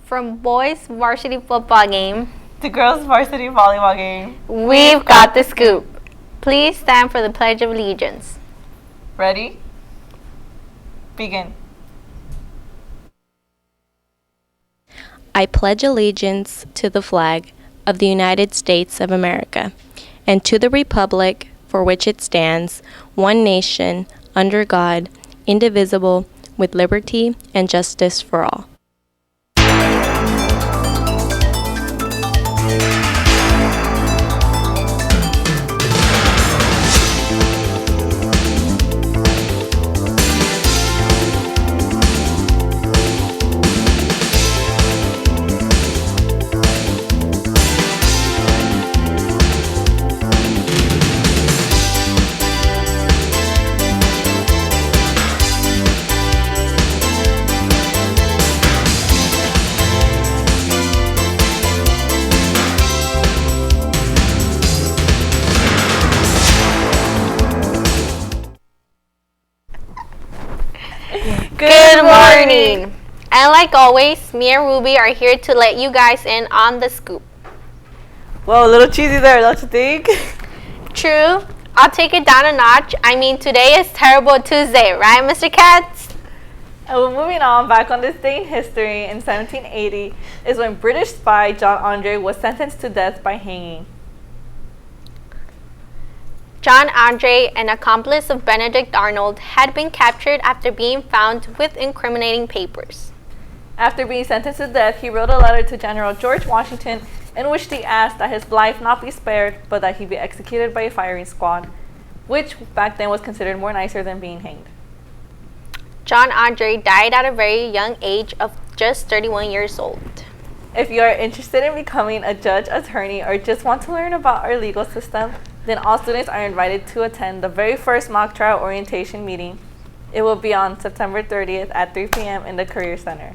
From boys' varsity football game to girls' varsity volleyball game, we've got the scoop. Please stand for the Pledge of Allegiance. Ready? Begin. I pledge allegiance to the flag of the United States of America and to the republic for which it stands, one nation, under God, indivisible, with liberty and justice for all. Good morning! And like always, me and Ruby are here to let you guys in on the scoop. Whoa, a little cheesy there, don't you think? True. I'll take it down a notch. I mean, today is Terrible Tuesday, right, Mr. Katz? And we're moving on. Back on this day in history, in 1780, is when British spy John Andre was sentenced to death by hanging. John Andre, an accomplice of Benedict Arnold, had been captured after being found with incriminating papers. After being sentenced to death, he wrote a letter to General George Washington in which he asked that his life not be spared, but that he be executed by a firing squad, which back then was considered more nicer than being hanged. John Andre died at a very young age of just 31 years old. If you are interested in becoming a judge, attorney, or just want to learn about our legal system, then all students are invited to attend the very first mock trial orientation meeting. It will be on September 30th at 3 p.m. in the Career Center.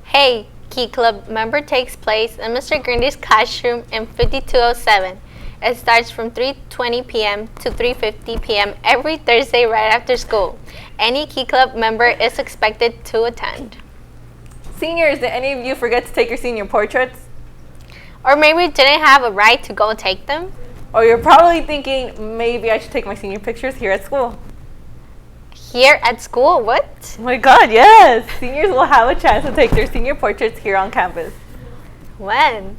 Hey, Key Club member takes place in Mr. Grundy's classroom in 5207. It starts from 3:20 p.m. to 3:50 p.m. every Thursday right after school. Any Key Club member is expected to attend. Seniors, did any of you forget to take your senior portraits? Or maybe didn't have a right to go take them? Or you're probably thinking, maybe I should take my senior pictures here at school. Here at school? What? Oh my god, yes! Seniors will have a chance to take their senior portraits here on campus. When?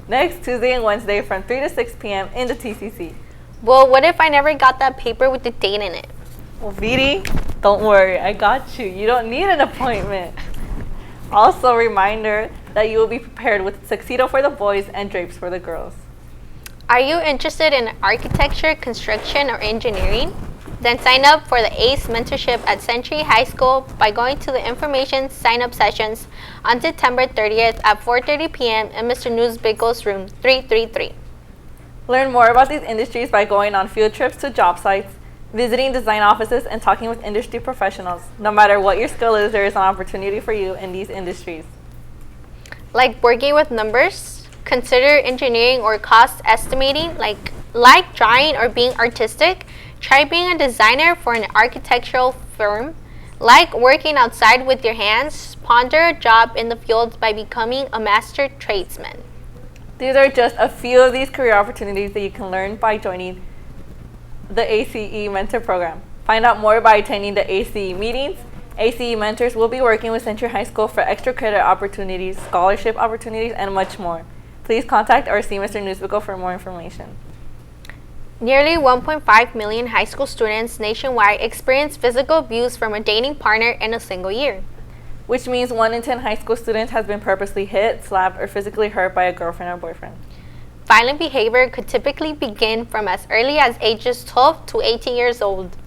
Next Tuesday and Wednesday from 3 to 6 p.m. in the TCC. Well, what if I never got that paper with the date in it? Well, Viri, don't worry, I got you. You don't need an appointment. Also, reminder that you will be prepared with a tuxedo for the boys and drapes for the girls. Are you interested in architecture, construction, or engineering? Then sign up for the ACE mentorship at Century High School by going to the information sign-up sessions on September 30th at 4:30 p.m. in Mr. Newsbiggle's room 333. Learn more about these industries by going on field trips to job sites, visiting design offices, and talking with industry professionals. No matter what your skill is, there is an opportunity for you in these industries. Like working with numbers, consider engineering or cost estimating, like drawing or being artistic. Try being a designer for an architectural firm. Like working outside with your hands, ponder a job in the field by becoming a master tradesman. These are just a few of these career opportunities that you can learn by joining the ACE Mentor Program. Find out more by attending the ACE meetings. ACE Mentors will be working with Century High School for extra credit opportunities, scholarship opportunities, and much more. Please contact or see Mr. Newsbickle for more information. Nearly 1.5 million high school students nationwide experience physical abuse from a dating partner in a single year. Which means 1 in 10 high school students has been purposely hit, slapped, or physically hurt by a girlfriend or boyfriend. Violent behavior could typically begin from as early as ages 12 to 18 years old.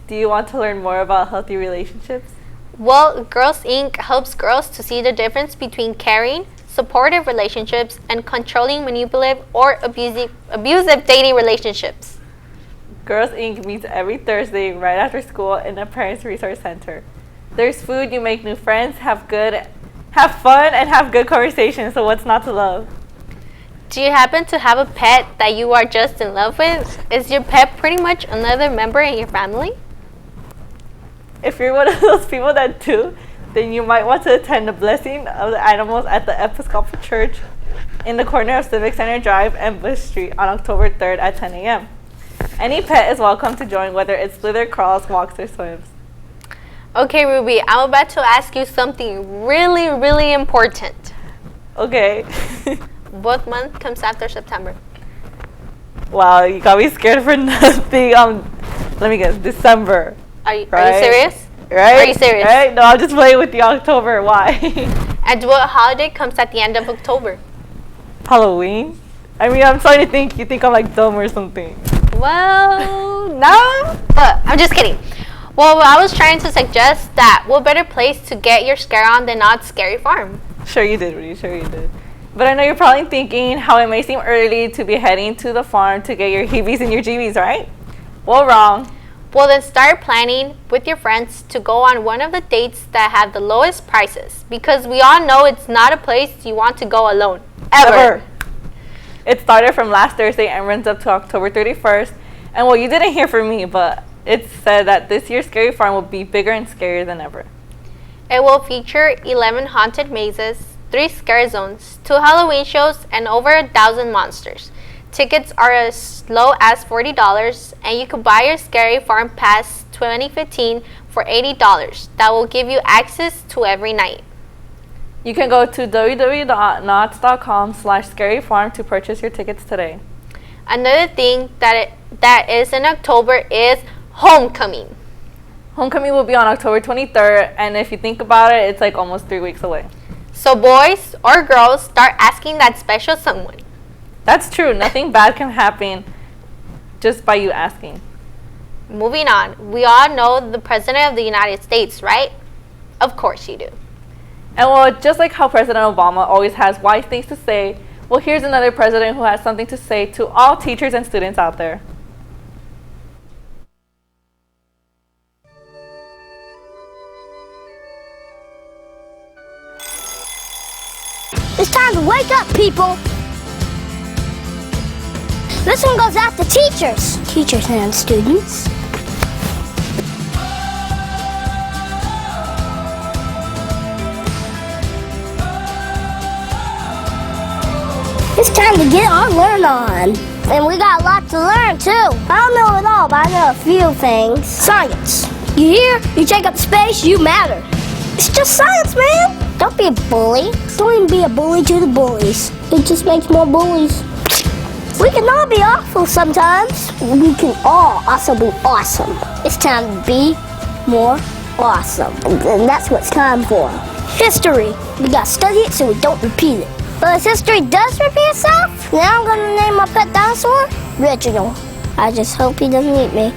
Do you want to learn more about healthy relationships? Well, Girls Inc. helps girls to see the difference between caring, supportive relationships, and controlling, manipulative, or abusive dating relationships. Girls Inc. meets every Thursday right after school in the Parents Resource Center. There's food, you make new friends, have fun, and have good conversations, so what's not to love? Do you happen to have a pet that you are just in love with? Is your pet pretty much another member in your family? If you're one of those people that do, then then you might want to attend the blessing of the animals at the Episcopal Church in the corner of Civic Center Drive and Bush Street on October 3rd at 10 a.m. Any pet is welcome to join, whether it slither, crawls, walks, or swims. Okay, Ruby, I'm about to ask you something really, really important. Okay. What month comes after September? Wow, you got me scared for nothing. Let me guess, December. Are you Right? serious? Right? Are you serious? Right? No, I'm just playing with you. October. Why? And what holiday comes at the end of October? Halloween? I mean, I'm starting to think you think I'm like dumb or something. Well, no. But I'm just kidding. Well, I was trying to suggest that what better place to get your scare on than Not Scary Farm. Sure you did, Rudy. Sure you did. But I know you're probably thinking how it may seem early to be heading to the farm to get your heebies and your jeebies, right? Well, wrong. Well, then start planning with your friends to go on one of the dates that have the lowest prices, because we all know it's not a place you want to go alone. Ever. It started from last Thursday and runs up to October 31st. And well, you didn't hear from me, but it said that this year's Scary Farm will be bigger and scarier than ever. It will feature 11 haunted mazes, 3 scare zones, 2 Halloween shows, and over 1,000 monsters. Tickets are as low as $40, and you can buy your Scary Farm Pass 2015 for $80. That will give you access to every night. You can go to www.knots.com/scaryfarm to purchase your tickets today. Another thing that is in October is homecoming. Homecoming will be on October 23rd, and if you think about it, it's like almost 3 weeks away. So boys or girls, start asking that special someone. That's true. Nothing bad can happen just by you asking. Moving on, we all know the President of the United States, right? Of course you do. And well, just like how President Obama always has wise things to say, well, here's another president who has something to say to all teachers and students out there. It's time to wake up, people! This one goes out to teachers and students. It's time to get our learn on. And we got a lot to learn, too. I don't know it all, but I know a few things. Science. You hear? You take up space, you matter. It's just science, man. Don't be a bully. Don't even be a bully to the bullies. It just makes more bullies. We can all be awful sometimes. We can all also be awesome. It's time to be more awesome. And that's what it's time for. History. We gotta study it so we don't repeat it. But if history does repeat itself, then I'm gonna name my pet dinosaur Reginald. I just hope he doesn't eat me.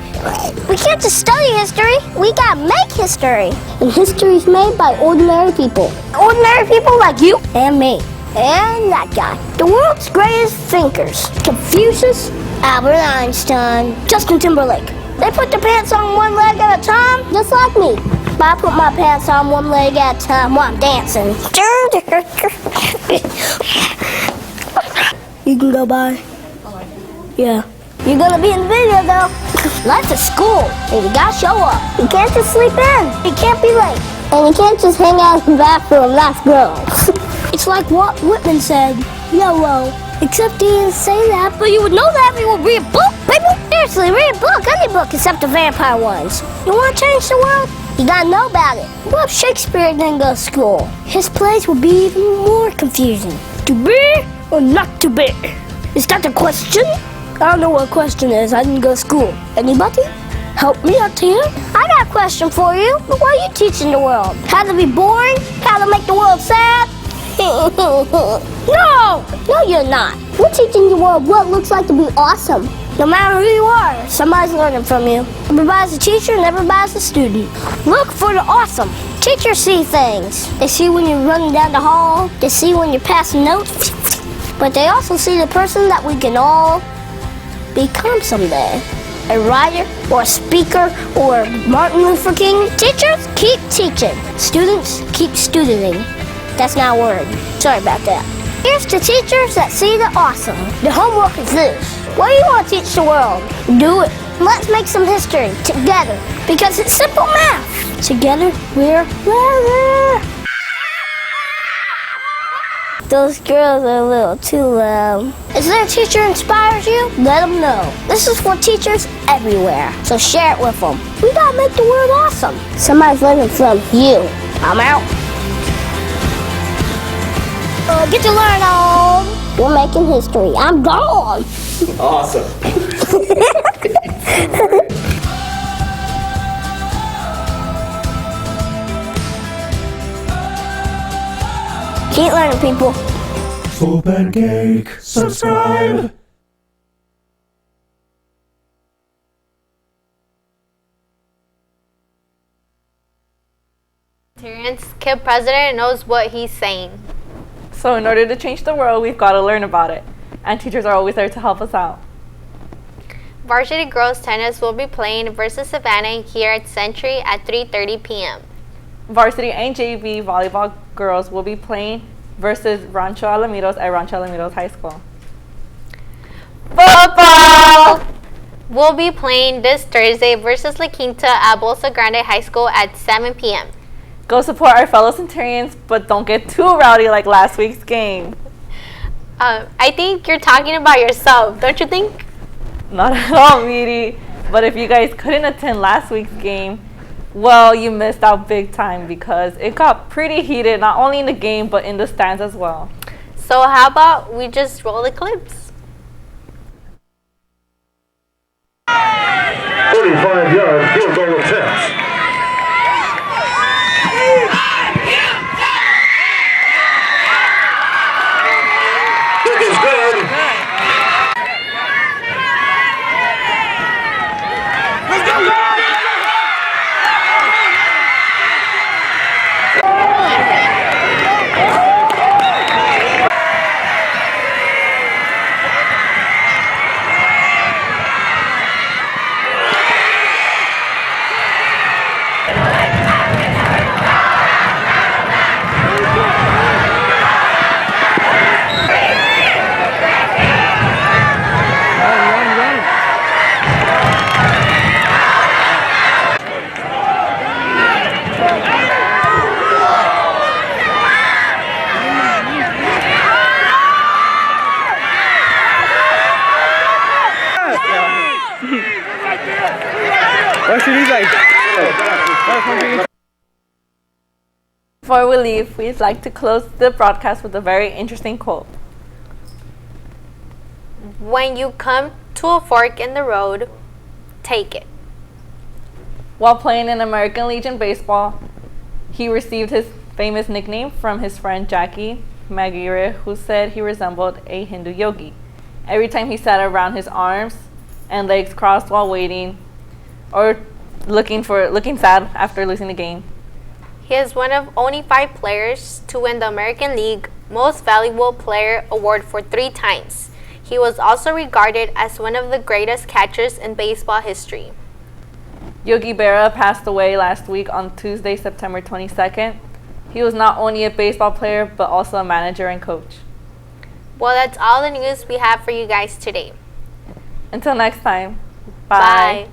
We can't just study history. We gotta make history. And history is made by ordinary people. Ordinary people like you and me. And that guy. The world's greatest thinkers. Confucius, Albert Einstein, Justin Timberlake. They put their pants on one leg at a time, just like me. But I put my pants on one leg at a time while I'm dancing. You can go by. Yeah. You're gonna be in the video though. Life's a school, and you gotta show up. You can't just sleep in. You can't be late. And you can't just hang out in the bathroom, that's gross. It's like what Whitman said, YOLO. Except he didn't say that, but you would know that if you would read a book, people. Seriously, read a book, any book except the vampire ones. You wanna change the world? You gotta know about it. What if Shakespeare didn't go to school? His plays would be even more confusing. To be or not to be? Is that the question? I don't know what a question is. I didn't go to school. Anybody? Help me out here. I got a question for you. What are you teaching the world? How to be boring? How to make the world sad? No, you're not. We're teaching the world what it looks like to be awesome. No matter who you are, somebody's learning from you. Everybody's a teacher and everybody's a student. Look for the awesome. Teachers see things. They see when you're running down the hall. They see when you're passing notes. But they also see the person that we can all become someday. A writer or a speaker or Martin Luther King. Teachers, keep teaching. Students, keep studenting. That's not a word. Sorry about that. Here's to teachers that see the awesome. The homework is this. What do you want to teach the world? Do it. Let's make some history together because it's simple math. Together, we're better. Those girls are a little too loud. Is there a teacher inspires you? Let them know. This is for teachers everywhere, so share it with them. We gotta make the world awesome. Somebody's learning from you. I'm out. Get to learn on. We're making history. I'm gone. Awesome. Keep learning, people. For Pancake, subscribe. Terrence, Kid President knows what he's saying. So in order to change the world, we've got to learn about it. And teachers are always there to help us out. Varsity girls tennis will be playing versus Savannah here at Century at 3:30 p.m. Varsity and JV volleyball girls will be playing versus Rancho Alamitos at Rancho Alamitos High School. Football will be playing this Thursday versus La Quinta at Bolsa Grande High School at 7 p.m. Go support our fellow Centurions, but don't get too rowdy like last week's game. I think you're talking about yourself, don't you think? Not at all, Viri. But if you guys couldn't attend last week's game, well, you missed out big time because it got pretty heated, not only in the game, but in the stands as well. So how about we just roll the clips? 35-yard field goal attempt. Kick is good. Before we leave, we'd like to close the broadcast with a very interesting quote. When you come to a fork in the road, take it. While playing in American Legion baseball, he received his famous nickname from his friend Jackie Maguire, who said he resembled a Hindu yogi. Every time he sat around his arms and legs crossed while waiting or looking sad after losing the game. He is one of only 5 players to win the American League Most Valuable Player award for 3 times. He was also regarded as one of the greatest catchers in baseball history. Yogi Berra passed away last week on Tuesday, September 22nd. He was not only a baseball player, but also a manager and coach. Well, that's all the news we have for you guys today. Until next time, bye. Bye.